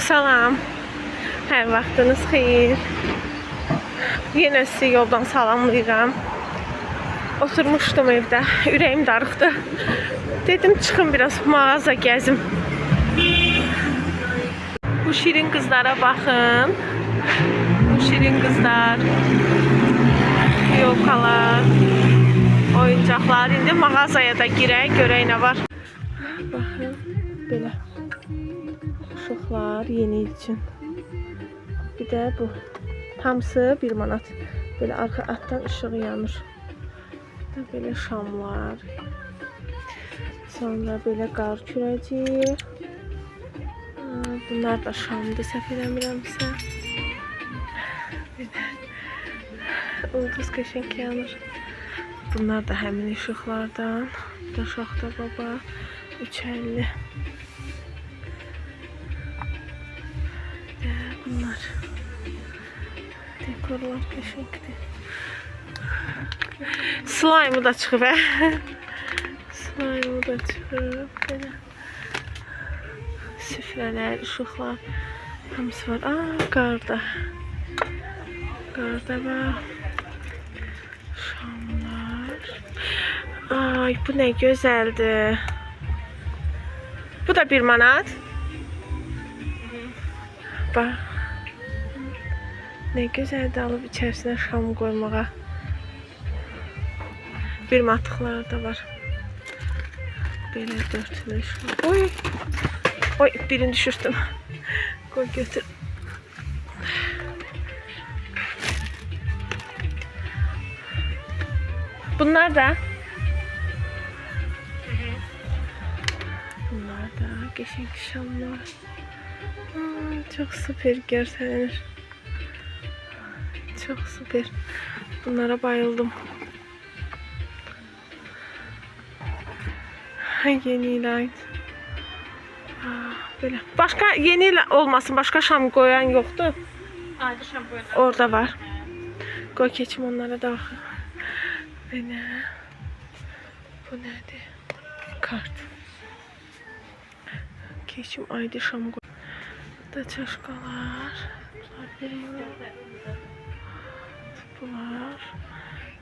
Salam. Hər vaxtınız xeyir. Yenə sizi yoldan salamlayıram. Oturmuşdum evdə. Ürəyim darıxdı. Dedim çıxım biraz mağaza gəzim. Bu şirin kızlara baxın. Bu şirin kızlar. Yolkalar. Oyuncaqlar. İndi mağazaya da girək, görək nə var. Baxın, belə. Uşaqlar yeni için. Bir də bu. Hamısı 1 manat. Belə arxa altdan ışığı yanır. Belə şamlar. Sonra belə qar kürəci. Bunlar da şamdır, səhv eləmirəmsə. Ulduz qəşəng yanır. Bunlar da həmin işıqlardan. Bu da Şaxta Baba 3.50. Bunlar dekorlar qəşəngdir. Slime da çıxıb. Slime da çıxıb. Belə süfrələr, işıqlar hamısı var. Qarda. Qarda var. Şamlar. Ay, bu nə gözəldir. Bu da 1 manat. Bax. Nə gözəldir, alıb içərisinə şam qoymağa. 1 manatıqlar da var. Belə dörtlü şam. Oy. Oy, birini düşürdüm. Qoy götür. Bunlar da. Bunlar da qəşəng şamlar. Çok süper görselenir. Çok süper. Bunlara bayıldım. Yeni ait. Böyle. Başka yeni olmasın. Başka şam koyan yoktu. Adi şam koyan. Orada var. Koy keçim onlara da. Böyle. Bu nedir? Kart. Keçim aydı şam koy. Burada çaşkalar. Bunlar.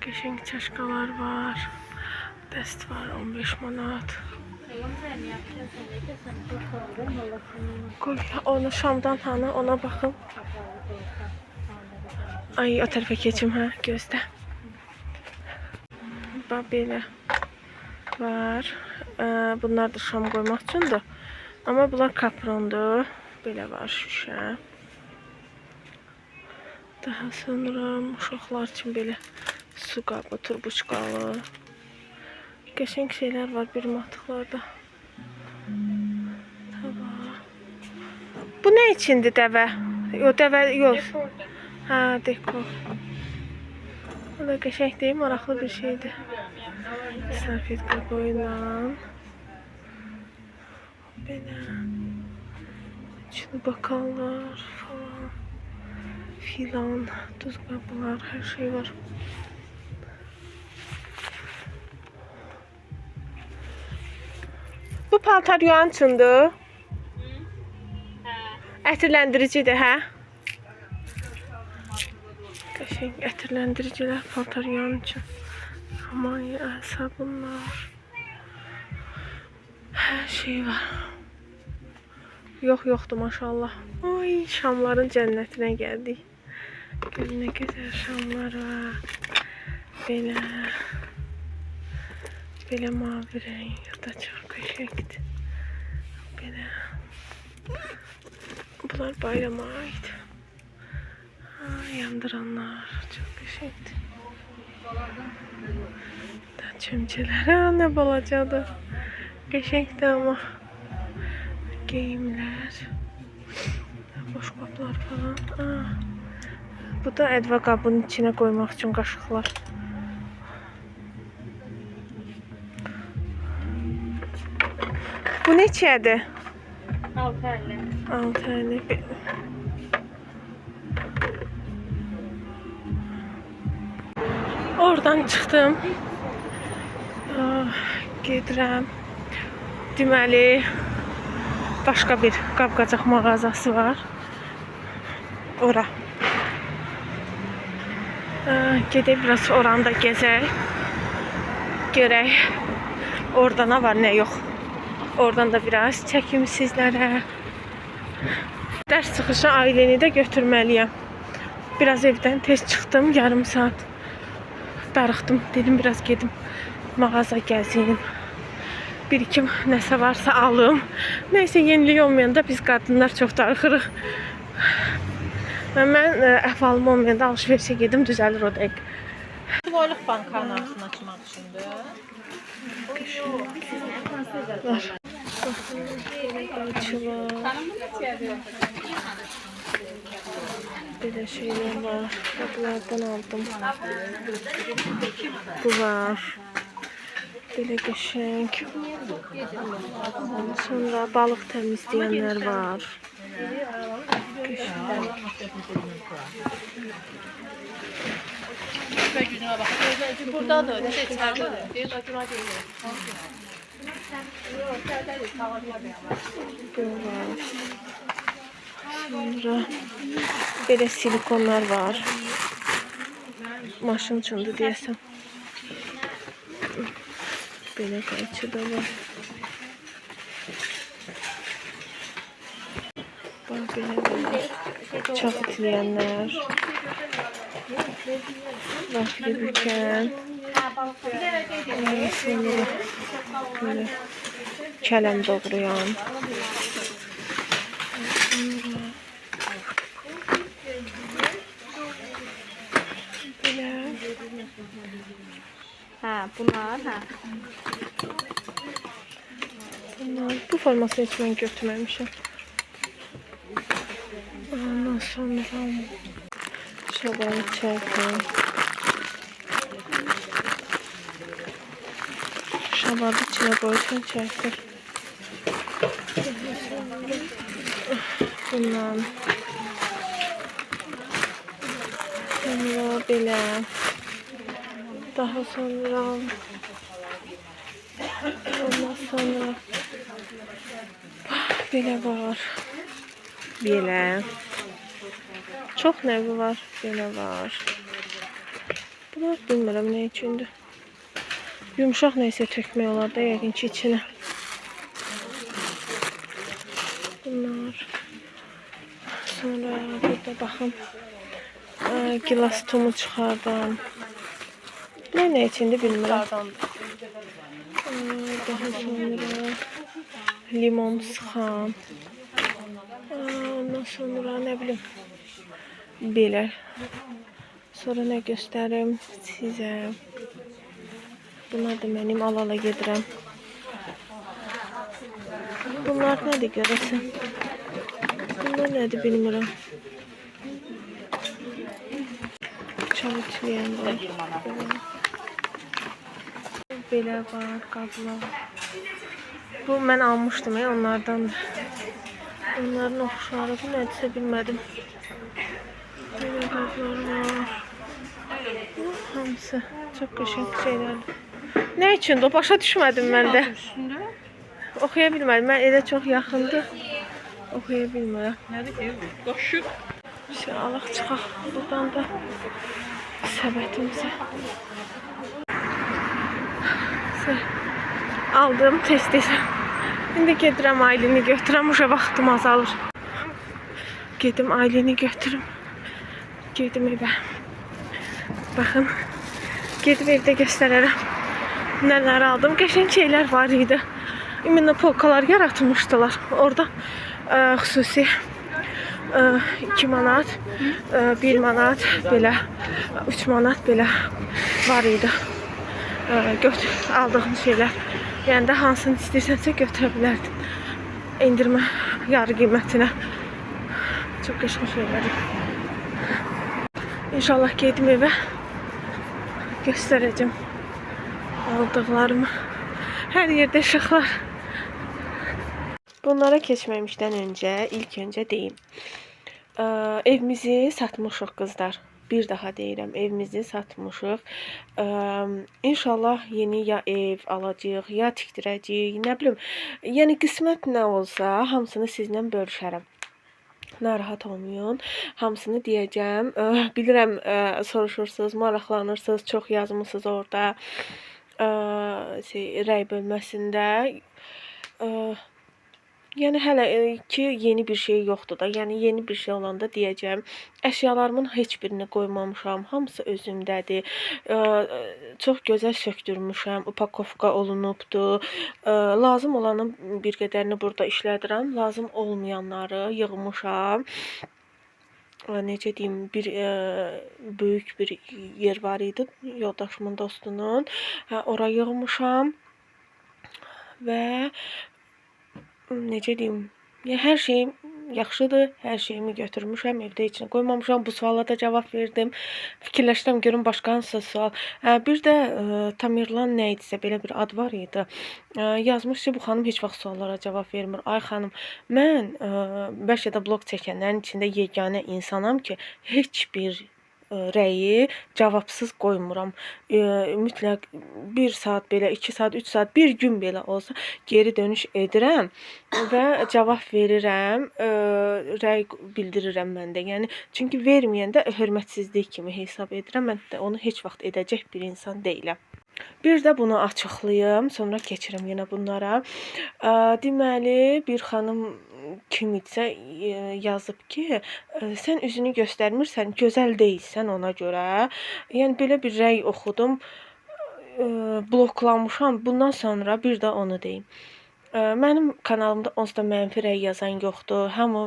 Qəşəng çaşkalar var. Dest var 15 manat. Koy onu şamdan hanı ona bakın. Ay o tarafa keçim ha gözdə. Bax belə var. Bunlar da şam qoymaq üçündür. Amma bunlar kaprondur. Belə var şüşə. Daha sonra uşaqlar üçün belə su qabı, turbuçkalı. Qəşəng şeylər var 1 manatıqlarda. Bu nə içindir dəvə? Yox, dəvə yox. Ha, dekor. Bu da qəşəng deyil, maraqlı bir şeydir. Salfetka qoyulan. Belə. İçli bakallar falan. Filan, tuz qabılar, hər şey var. Bu paltar yuan üçündür. Ətirləndiricidir, hə? Qəşəng ətirləndiricilər paltar yuan üçün. Hamaya, sabunlar. Hər şey var. Yoxdur maşallah. Ay, şamların cənnətinə gəldik. Görün nə gözəl şamlar var. Belə. Belə mavi rəng. O da çox qəşəngdir. Belə. Bunlar bayrama aid. Yandıranlar. Çox qəşəngdir. Çömçələr. Nə balacadır. Qəşəngdir amma. Geyimlər. Boş qaplar falan. Bu da ədva qabının içine koymaq üçün qaşıqlar. Bu neçədir? 6.50. 6.50. Oradan çıxdım. Gedirəm. Deməli başqa bir qab-qacaq mağazası var. Ora. Gedək biraz oranda gəzək. Görək. Orada nə var, nə yox. Oradan da biraz çəkim sizlərə. Dərs çıxışı ailəni də götürməliyəm. Biraz evdən tez çıxdım, yarım saat darıxdım. Dedim biraz gedim mağaza gəziyim. Bir-iki nəsə varsa alım. Nəysə yenilik olmayanda biz qadınlar çox darıxırıq. Mən əhvalım olmayanda alışverişə gedim, düzəlir o dəqiq. Boyluk bankanın ağzını açmaq üçündür. Var. Açılar. Belə şeyler var. Bunlardan aldım. Bu var. Belə qəşəng. Sonra balıq təmizləyənlər var. Qəşəng. Buradadır, içəridir. Bu var. Sonra belə silikonlar var. Maşın üçündür deyəsəm. Belə qayçı da var. Bax belə var. Çağ itləyənlər. Vafli bükən. Sonra böyle kələm doğrayan. Belə. Hə, bunlar, hə. Bu formasını heç mən götürməmişəm. Ondan sonra şaban çəkəm. Şabadı içine koysan çəkir. Bundan. Sonra belə. Daha sonra ondan sonra belə var. Belə. Çox nəvi var. Belə var. Bunlar bilmirəm nə üçündür. Yumuşaq neysə tökmək olar da yəqin ki içine. Bunlar. Sonra burada baxın. Gilas tumu çıxardan. Bunlar nə içindir bilmirəm. Daha sonra limon sıxan. Ondan sonra nə bilim. Belə. Sonra nə göstərim sizə. Bunlar da mənim al-ala gedirəm. Bunlar nədir görəsən? Bunlar nədir bilmirəm. Çay içləyən var. Belə var, qablar. Bu mən almışdım onlardandır. Onların oxşarı bu nədirsə bilmədim. Belə qablar var. Hamısı çox qəşəng şeylərdir. Nə üçündür? Başa düşmədim mən də. Oxuya bilmədim. Mən elə çox yaxındır. Oxuya bilmirəm. Nədir ki? Qaşıq. Şey, alaq çıxaq. Buradan da səbətimizə. Aldım tez-tez. İndi gedirəm ailəni götürəm. Uşa vaxtım azalır. Gedim ailəni götürüm. Gedim evə. Baxın. Gedib evdə göstərərəm. Nələr aldım. Qəşəng şeylər var idi. İmенно polkalar yaratmışdılar. Orada xüsusi 2 manat, 1 manat belə, 3 manat belə var idi. Aldığım şeylər. Yəni də hansını istəyirsənsə götürə bilərdin. İndirmə yarı qiymətinə. Çox qəşəng şeylərdir. İnşallah gedim evə. Göstərəcəm aldıqlarımı. Hər yerdə işıqlar. Bunlara keçməmişdən öncə ilk öncə deyim. Evimizi satmışıq qızlar. bir daha deyirəm, evimizi satmışıq. İnşallah yeni ya ev alacağıq, ya tikdirəcəyik, nə bilim. Yəni qismət nə olsa, hamısını sizlə bölüşərəm. Narahat olmayın. Hamısını deyəcəm. Bilirəm, soruşursunuz, maraqlanırsınız, çox yazmısınız orada. Rəy bölməsində. Yəni hələ ki yeni bir şey yoxdur da. Yəni yeni bir şey olanda deyəcəm. Əşyalarımın heç birini qoymamışam. Hamısı özümdədir. Çox gözəl sökdürmüşəm. Upakovka olunubdu. Lazım olanın bir qədərini burada işlədirəm. Lazım olmayanları yığmışam. Necə deyim, bir böyük bir yer var idi yoldaşımın dostunun. Ora yığmışam və necə deyim, hər şeyim yaxşıdır, hər şeyimi götürmüşəm, evdə heç nə qoymamışam. Bu suala da cavab verdim. Fikirləşirəm görüm başqa hansı sual. Bir də Tamirlan nə idisə belə bir ad var idi. Yazmış ki, bu xanım heç vaxt suallara cavab vermir. Ay xanım, mən bəlkə də blog çəkənlərin içində yeganə insanam ki, heç bir rəyi cavabsız qoymuram. Mütləq 1 saat belə, 2 saat, 3 saat, bir gün belə olsa geri dönüş edirəm və cavab verirəm, rəy bildirirəm mən də. Yəni çünki verməyəndə hörmətsizlik kimi hesab edirəm. Mən də onu heç vaxt edəcək bir insan deyiləm. Bir də bunu açıqlayım, sonra keçirəm yenə bunlara. Deməli, bir xanım kim idisə yazıb ki, sən üzünü göstərmirsən, gözəl deyilsən ona görə. Yəni belə bir rəy oxudum, bloklanmışam. Bundan sonra bir də onu deyim. Mənim kanalımda onsuz da mənfi rəy yazan yoxdur. Hamı,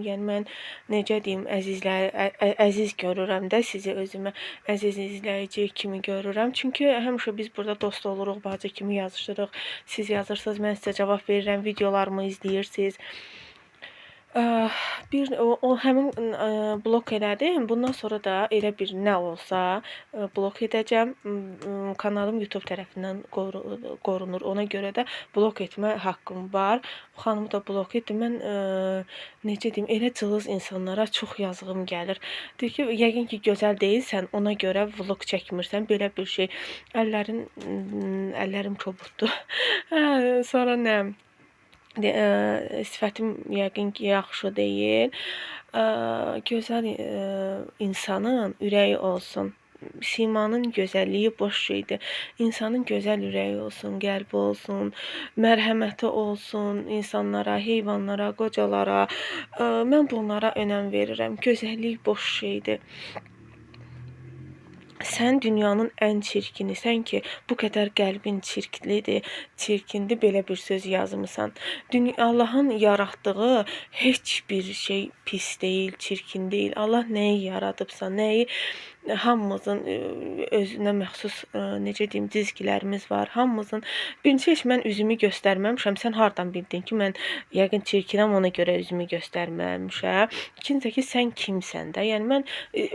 yəni mən necə deyim, əziz görürəm də sizi, özümə əziz izləyici kimi görürəm. Çünki həmişə biz burada dost oluruq, bacı kimi yazışırıq. Siz yazırsınız, mən sizə cavab verirəm, videolarımı izləyirsiniz. Həmin blok elədim. Bundan sonra da elə bir nə olsa blok edəcəm. Kanalım YouTube tərəfindən qorunur. Ona görə də blok etmə haqqım var. O xanımı da blok etdim. Mən necə deyim, elə cılız insanlara çox yazığım gəlir. Deyir ki, yəqin ki gözəl deyilsən, ona görə vlog çəkmirsən. Belə bir şey. Əllərim kobuddur. Sonra nə? Sifətim yəqin ki yaxşı deyil. Gözəl insanın ürəyi olsun. Simanın gözəlliyi boş şeydir. İnsanın gözəl ürəyi olsun, qəlbi olsun, mərhəməti olsun insanlara, heyvanlara, qocalara. Mən bunlara önəm verirəm. Gözəllik boş şeydir. Sən dünyanın ən çirkinisən ki, bu qədər qəlbin çirkindir, belə bir söz yazmısan. Allahın yaratdığı heç bir şey pis deyil, çirkin deyil. Allah nəyi yaradıbsa, nəyi hamımızın özünə məxsus necə deyim, cizgilərimiz var. Hamımızın birinci heç mən üzümü göstərməmişəm. Sən hardan bildin ki, mən yəqin çirkinəm, ona görə üzümü göstərməmişəm. İkincisi ki, sən kimsən də? Yəni mən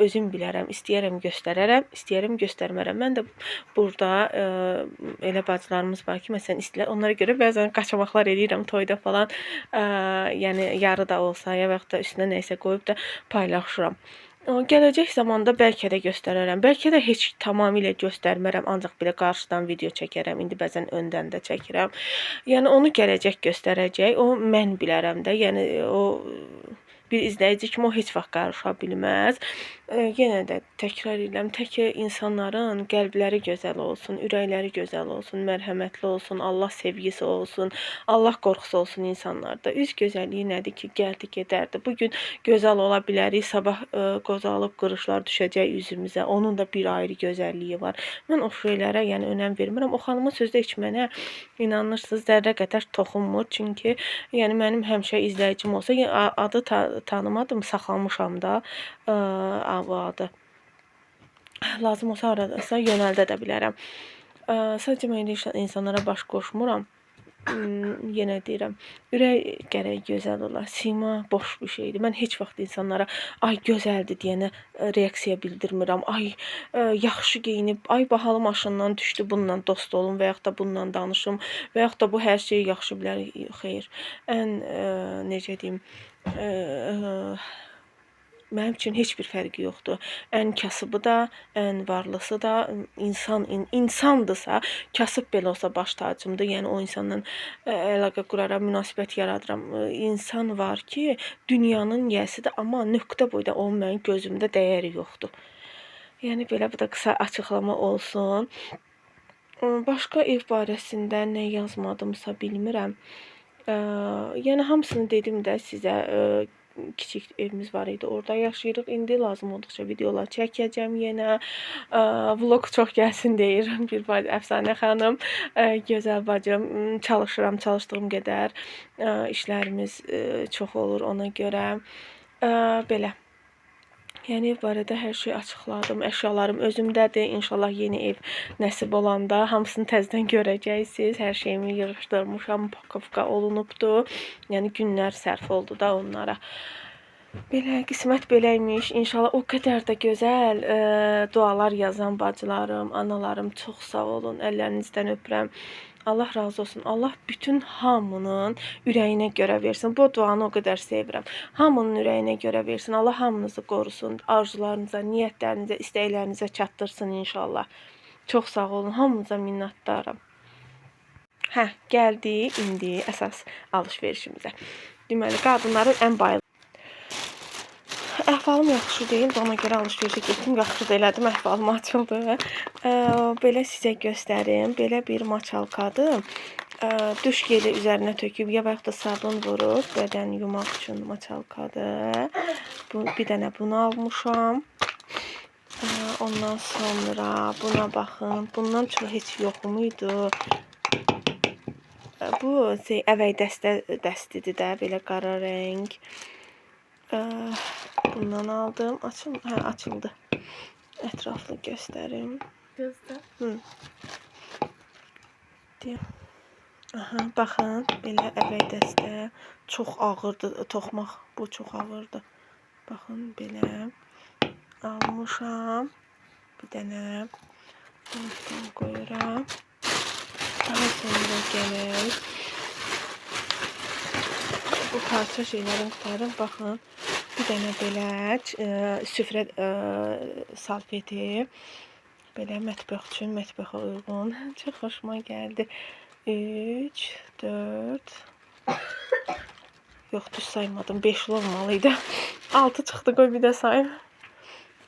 özüm bilərəm, istəyərəm göstərərəm, istəyərəm göstərmərəm. Mən də burada elə bacılarımız var ki, məsələn istəyirlər. Onlara görə bəzən qaçamaqlar eləyirəm toyda falan. Yəni yarı da olsa, ya və da üstünə nəyisə qoyub da paylaşıram. Gələcək zamanda bəlkə də göstərərəm. Bəlkə də heç tamamilə göstərmərəm, ancaq belə qarşıdan video çəkərəm. İndi bəzən öndən də çəkirəm. Yəni onu gələcək göstərəcək. O mən bilərəm də. Yəni o bir izləyici kimi o heç vaxt qarışa bilməz. Yenə də təkrar edirəm, tək insanların qəlbləri gözəl olsun, ürəkləri gözəl olsun, mərhəmətli olsun, Allah sevgisi olsun, Allah qorxusu olsun insanlarda. Üz gözəlliyi nədir ki, gəldi, gedərdi. Bugün gözəl ola bilərik, sabah qozalıb qırışlar düşəcək üzümüzə. Onun da bir ayrı gözəlliyi var. Mən o şeylərə yəni önəm vermirəm. O xanımın sözdə heç mənə inanırsınız zərrə qədər toxunmur. Çünki yəni mənim həmişə izləyicim olsa, adı tanımadım, saxlamışam da bu adı. Lazım olsa aradasa yönəldə də bilərəm. Sadəcə mən insanlara baş qoşmuram. Yenə deyirəm, ürək gərək gözəl olar. Sima boş bir şeydir. Mən heç vaxt insanlara ay gözəldir deyənə reaksiya bildirmirəm. Ay yaxşı geyinib, ay bahalı maşından düşdü, bununla dost olum və yaxud da bununla danışım və yaxud da bu hər şeyi yaxşı bilər. Xeyr. Ən necə deyim, mənim üçün heç bir fərqi yoxdur. Ən kasıbı da, ən varlısı da insandısa, kasıb belə olsa baş tacımdır. Yəni o insanla əlaqə quraram, münasibət yaradıram. İnsan var ki, dünyanın yiyəsidir, amma nöqtə boyda onun mənim gözümdə dəyəri yoxdur. Yəni belə bu da qısa açıqlama olsun. Başqa ev barəsində nə yazmadımsa bilmirəm. Yəni hamısını dedim də sizə. Kiçik evimiz var idi. Orada yaşayırıq. İndi lazım olduqca videolar çəkəcəm yenə. Vlog çox gəlsin deyir bir əfsanə xanım. Gözəl bacım. Çalışıram, çalışdığım qədər. İşlərimiz çox olur ona görə. Belə. Yəni ev barədə hər şey açıqladım. Əşyalarım özümdədir. İnşallah yeni ev nəsib olanda hamısını təzədən görəcəksiniz. Hər şeyimi yığışdırmışam, pakovka olunubdu. Yəni günlər sərf oldu da onlara. Belə qismət beləymiş. İnşallah o qədər də gözəl dualar yazan bacılarım, analarım çox sağ olun. Əllərinizdən öpürəm. Allah razı olsun. Allah bütün hamının ürəyinə görə versin. Bu duanı o qədər sevirəm. Hamının ürəyinə görə versin. Allah hamınızı qorusun. Arzularınıza, niyyətlərinizə, istəklərinizə çatdırsın inşallah. Çox sağ olun. Hamınıza minnətdaram. Gəldi indi əsas alış-verişimizə. Deməli, qadınların ən bayılı. Əhvalım yaxşı deyil, ona görə alış-verişə getdim, yaxşı da elədim, əhvalım açıldı. Belə sizə göstərim, belə bir maçalkadır. Duş geli üzərinə töküb, ya da sabun vurub, bədən yumaq üçün maçalkadır. Bir dənə bunu almışam. Ondan sonra buna baxın, bundan çox heç yoxum idi. Bu əvəy dəstidir də, belə qara rəng. Bundan aldım. Açıldı. Ətraflı göstərim. Gözdə. Baxın, belə əvəy dəstə. Çox ağırdır. Toxmaq bu çox ağırdır. Baxın, belə almışam. Bir dənə bundan qoyuram. Daha sonra gələk. Bu parça şeylərin qutarım. Baxın. Bir dənə belə süfrə salfeti. Belə mətbəx üçün, mətbəxə uyğun. Çox xoşuma gəldi. 3, 4. Yox, düz saymadım. 5 olmalıydı. 6 çıxdı. Qoy bir də sayım.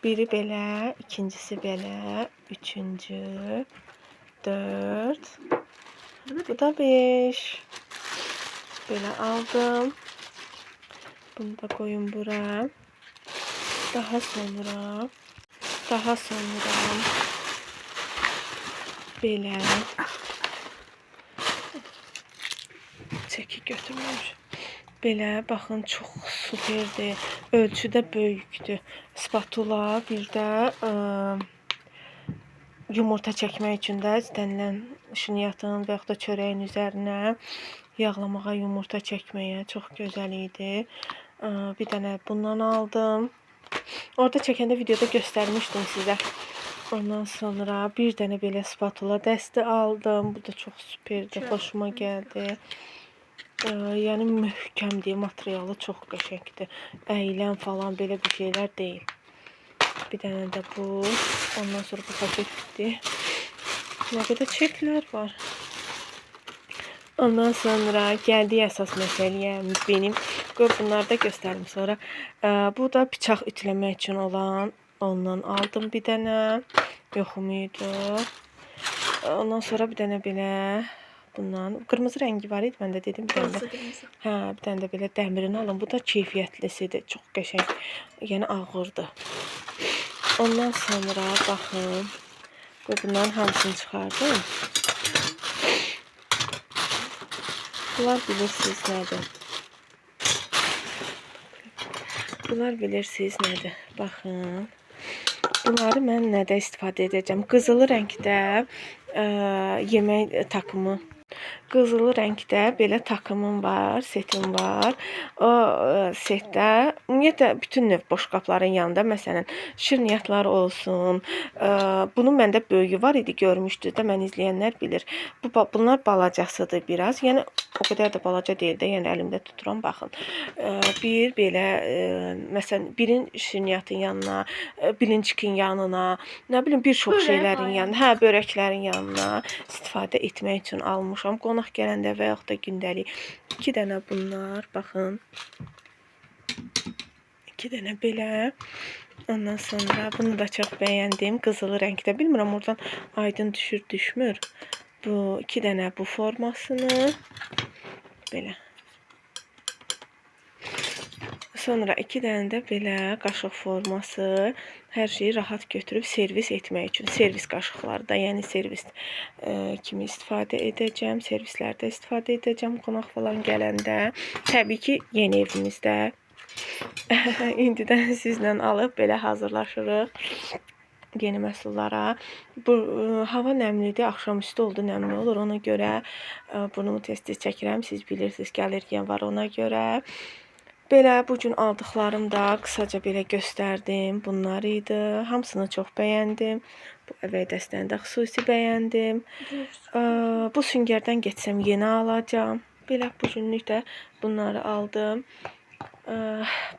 Biri belə, ikincisi belə, üçüncü, 4. Bu da 5. Belə aldım. Bunu da koyun bura. Daha sonra belə çəki götürmüş. Belə baxın, çox superdir. Ölçüdə böyükdür. Spatula, bir də yumurta çəkmək üçün də istənilən şinyatın və yaxud da çörəyin üzərinə yağlamağa, yumurta çəkməyə çox gözəl idi. Bir dənə bundan aldım. Orada çəkəndə videoda göstərmişdim sizə. Ondan sonra bir dənə belə spatula dəsti aldım. Bu da çox superdir, xoşuma gəldi. Yəni möhkəmdir, materialı çox qəşəngdir. Əyilən falan belə bir şeylər deyil. Bir dənə də bu. Ondan sonra bu paketdir. Nə qədər çeklər var. Ondan sonra gəldi əsas məsələyə benim. Qoy bunları da göstərim sonra. Bu da bıçaq ütüləmək üçün olan. Ondan aldım bir dənə. Yoxum idi. Ondan sonra bir dənə belə bundan. Qırmızı rəngi var idi. Mən də dedim bir dənə. Bir dənə də belə dəmirini alın. Bu da keyfiyyətlisidir. Çox qəşəng. Yəni ağırdır. Ondan sonra baxın. Qoy bunların hamısını çıxardım. Bunlar bilirsiniz nədir? Bunlar bilirsiniz nədir? Baxın. Bunları mən nədə istifadə edəcəm? Qızılı rəngdə yemək takımı qızılı rəngdə belə takımım var, setim var. O setdə ümumiyyətlə bütün növ boşqabların yanında məsələn şirniyyatlar olsun. Bunun məndə böyüyü var idi, görmüşdünüz də, mən izləyənlər bilir. Bunlar balacasıdır biraz. Yəni o qədər də balaca deyil də, yəni əlimdə tuturam, baxın. Bir belə məsələn birin şirniyyatın yanına, bilinçikin yanına, nə bilim bir çox şeylərin yanına, börəklərin yanına istifadə etmək üçün almışam. Qonaq gələndə və yaxud da gündəlik 2 dənə bunlar, baxın. 2 dənə belə. Ondan sonra bunu da çox bəyəndim. Qızılı rəngdə. Bilmirəm oradan aydın düşür, düşmür. Bu 2 dənə bu formasını belə. Sonra 2 dənə də belə qaşıq forması. Hər şeyi rahat götürüb servis etmək üçün. Servis qaşıqları da, yəni servis kimi istifadə edəcəm. Servislərdə istifadə edəcəm qonaq falan gələndə. Təbii ki, yeni evimizdə. İndidən sizlə alıb belə hazırlaşırıq yeni məhsullara. Bu hava nəmlidir, axşamüstü oldu, nəmli olur. Ona görə burnumu tez-tez çəkirəm. Siz bilirsiniz ki, allergiyam var ona görə. Belə bugün aldıqlarım da qısaca belə göstərdim. Bunlar idi. Hamısını çox bəyəndim. Bu əvvəl dəstəni də xüsusi bəyəndim. Bu süngərdən getsəm yenə alacağam. Belə bugünlük də bunları aldım.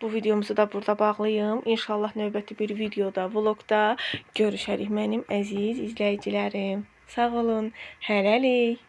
Bu videomuzu da burada bağlayım. İnşallah növbəti bir videoda, vlogda görüşərik mənim əziz izləyicilərim. Sağ olun. Hələlik.